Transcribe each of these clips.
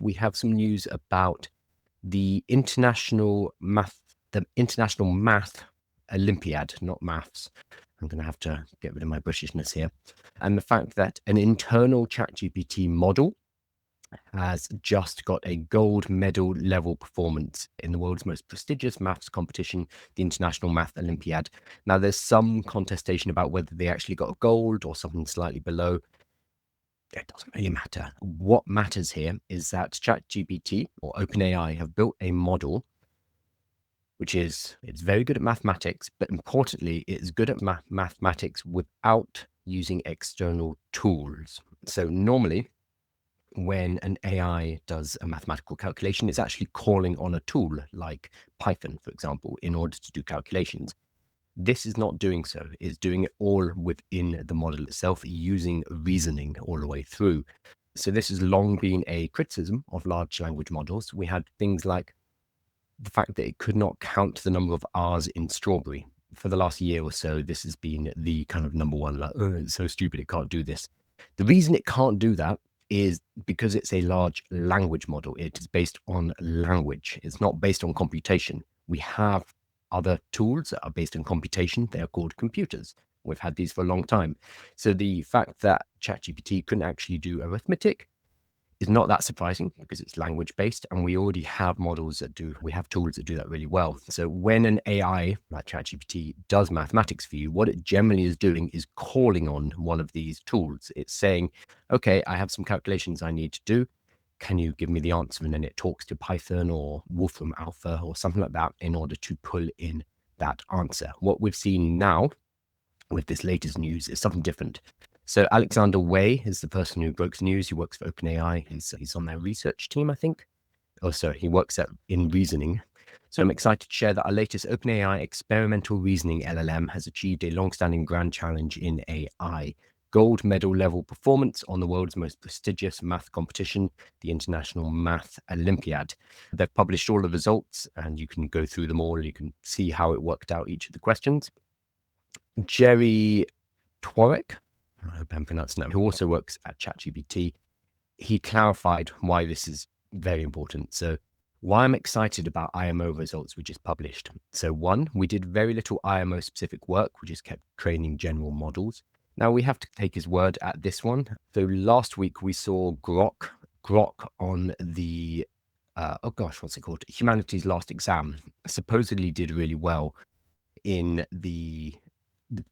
we have some news about the International Math Olympiad, not maths. I'm going to have to get rid of my Britishness here. And the fact that an internal ChatGPT model has just got a gold medal level performance in the world's most prestigious maths competition, the International Math Olympiad. Now, there's some contestation about whether they actually got a gold or something slightly below. It doesn't really matter. What matters here is that ChatGPT or OpenAI have built a model it's very good at mathematics, but importantly, it's good at mathematics without using external tools. So normally, when an AI does a mathematical calculation, it's actually calling on a tool like Python, for example, in order to do calculations. This is not doing so. It's doing it all within the model itself, using reasoning all the way through. So this has long been a criticism of large language models. We had things like the fact that it could not count the number of R's in strawberry. For the last year or so, this has been the kind of number one, like, oh, it's so stupid, it can't do this. The reason it can't do that is because it's a large language model. It is based on language. It's not based on computation. We have other tools that are based on computation. They are called computers. We've had these for a long time. So the fact that ChatGPT couldn't actually do arithmetic is not that surprising because it's language based, and we already have models that do, we have tools that do that really well. So when an AI like ChatGPT does mathematics for you, what it generally is doing is calling on one of these tools. It's saying, okay, I have some calculations I need to do. Can you give me the answer? And then it talks to Python or Wolfram Alpha or something like that in order to pull in that answer. What we've seen now with this latest news is something different. So Alexander Way is the person who broke the news. He works for OpenAI. He's on their research team, I think. Oh, sorry, he works in reasoning. So I'm excited to share that our latest OpenAI experimental reasoning LLM has achieved a long-standing grand challenge in AI. Gold medal level performance on the world's most prestigious math competition, the International Math Olympiad. They've published all the results, and you can go through them all. You can see how it worked out each of the questions. Jerry Twarek, I hope I'm pronouncing that, who also works at ChatGPT, he clarified why this is very important. So why I'm excited about IMO results we just published. So one, we did very little IMO specific work. We just kept training general models. Now we have to take his word at this one. So last week we saw Grok on the, what's it called? Humanities Last Exam supposedly did really well in the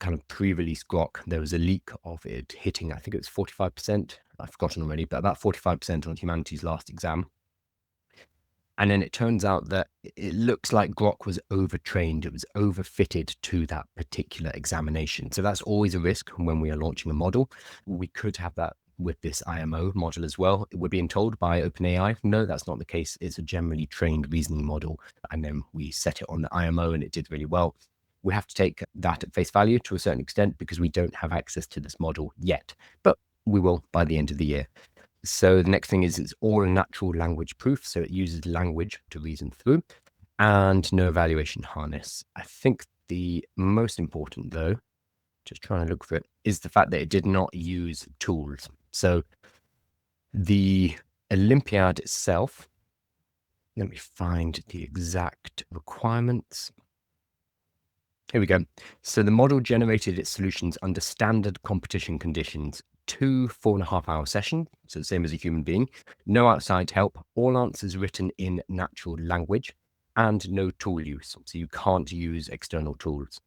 kind of pre-release Grok. There was a leak of it hitting, I think it was 45%. I've forgotten already, but about 45% on humanities last exam. And then it turns out that it looks like Grok was overtrained. It was overfitted to that particular examination. So that's always a risk when we are launching a model. We could have that with this IMO model as well. We're being told by OpenAI, no, that's not the case. It's a generally trained reasoning model. And then we set it on the IMO and it did really well. We have to take that at face value to a certain extent because we don't have access to this model yet, but we will by the end of the year. So the next thing is it's all natural language proof. So it uses language to reason through and no evaluation harness. I think the most important though, just trying to look for it, is the fact that it did not use tools. So the Olympiad itself, let me find the exact requirements. Here we go. So the model generated its solutions under standard competition conditions, 2 4.5-hour sessions, so the same as a human being, no outside help, all answers written in natural language, and no tool use. So you can't use external tools.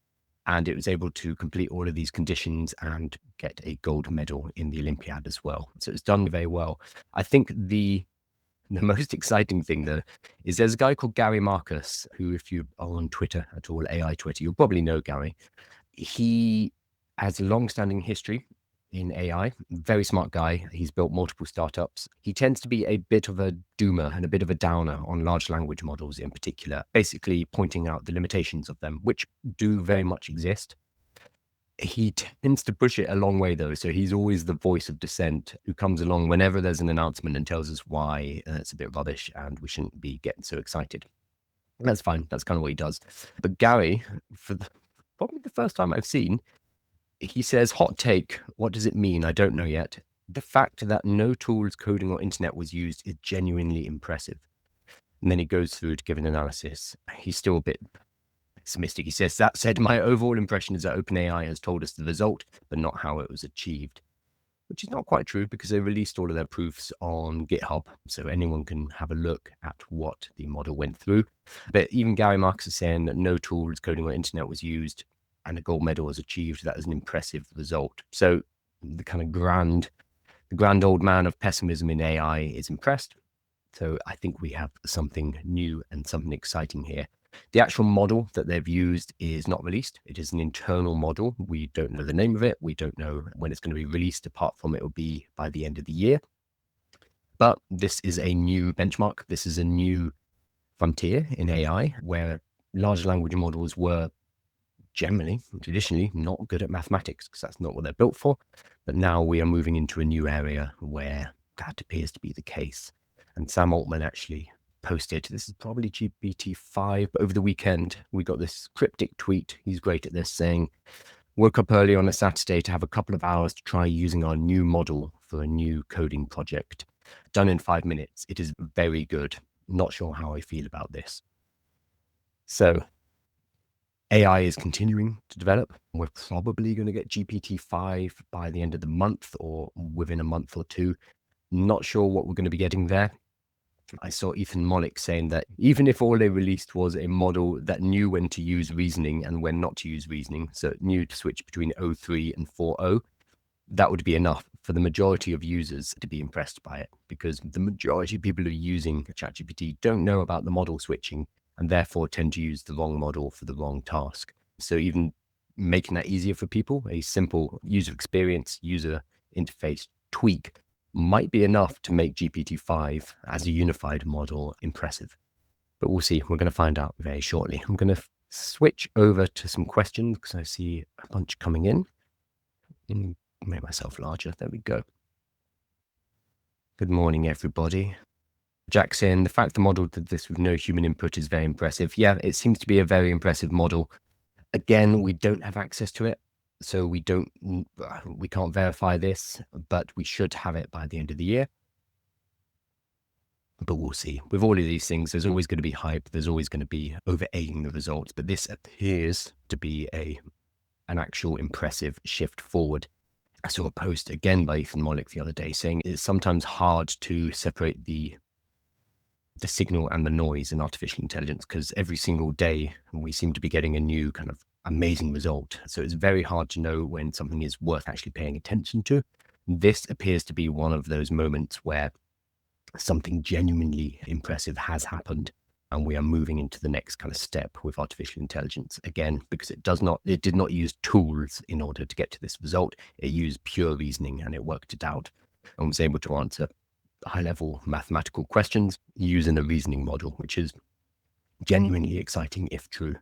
And it was able to complete all of these conditions and get a gold medal in the Olympiad as well. So it's done very well. I think the most exciting thing, though, is there's a guy called Gary Marcus, who, if you are on Twitter at all, AI Twitter, you'll probably know Gary. He has a long-standing history in AI, very smart guy. He's built multiple startups. He tends to be a bit of a doomer and a bit of a downer on large language models in particular, basically pointing out the limitations of them, which do very much exist. He tends to push it a long way, though. So he's always the voice of dissent who comes along whenever there's an announcement and tells us why it's a bit rubbish and we shouldn't be getting so excited. And that's fine. That's kind of what he does. But Gary, probably the first time I've seen, he says, hot take, what does it mean? I don't know yet. The fact that no tools, coding, or internet was used is genuinely impressive. And then he goes through to give an analysis. He's still a bit pessimistic. He says, that said, my overall impression is that OpenAI has told us the result, but not how it was achieved. Which is not quite true because they released all of their proofs on GitHub. So anyone can have a look at what the model went through. But even Gary Marcus is saying that no tools, coding, or internet was used and a gold medal was achieved. That is an impressive result. So the kind of the grand old man of pessimism in AI is impressed. So I think we have something new and something exciting here. The actual model that they've used is not released. It is an internal model. We don't know the name of it. We don't know when it's going to be released, apart from it will be by the end of the year. But this is a new benchmark. This is a new frontier in AI where large language models were traditionally not good at mathematics because that's not what they're built for. But now we are moving into a new area where that appears to be the case. And Sam Altman actually posted, this is probably GPT-5, but over the weekend, we got this cryptic tweet. He's great at this, saying, woke up early on a Saturday to have a couple of hours to try using our new model for a new coding project. Done in 5 minutes. It is very good. Not sure how I feel about this. So AI is continuing to develop. We're probably going to get GPT-5 by the end of the month or within a month or two. Not sure what we're going to be getting there. I saw Ethan Mollick saying that even if all they released was a model that knew when to use reasoning and when not to use reasoning, so it knew to switch between O3 and 4.0, that would be enough for the majority of users to be impressed by it, because the majority of people who are using ChatGPT don't know about the model switching and therefore tend to use the wrong model for the wrong task. So even making that easier for people, a simple user experience, user interface tweak might be enough to make GPT-5 as a unified model impressive. But we'll see. We're going to find out very shortly. I'm going to switch over to some questions because I see a bunch coming in. Make myself larger. There we go. Good morning, everybody. Jackson, the fact the model did this with no human input is very impressive. Yeah, it seems to be a very impressive model. Again, we don't have access to it, so we can't verify this, but we should have it by the end of the year. But we'll see. With all of these things, there's always going to be hype. There's always going to be over-egging the results. But this appears to be an actual impressive shift forward. I saw a post again by Ethan Mollick the other day saying it's sometimes hard to separate the signal and the noise in artificial intelligence because every single day we seem to be getting a new kind of amazing result. So it's very hard to know when something is worth actually paying attention to. This appears to be one of those moments where something genuinely impressive has happened and we are moving into the next kind of step with artificial intelligence again, because it did not use tools in order to get to this result. It used pure reasoning and it worked it out and was able to answer high-level mathematical questions using a reasoning model, which is genuinely exciting if true.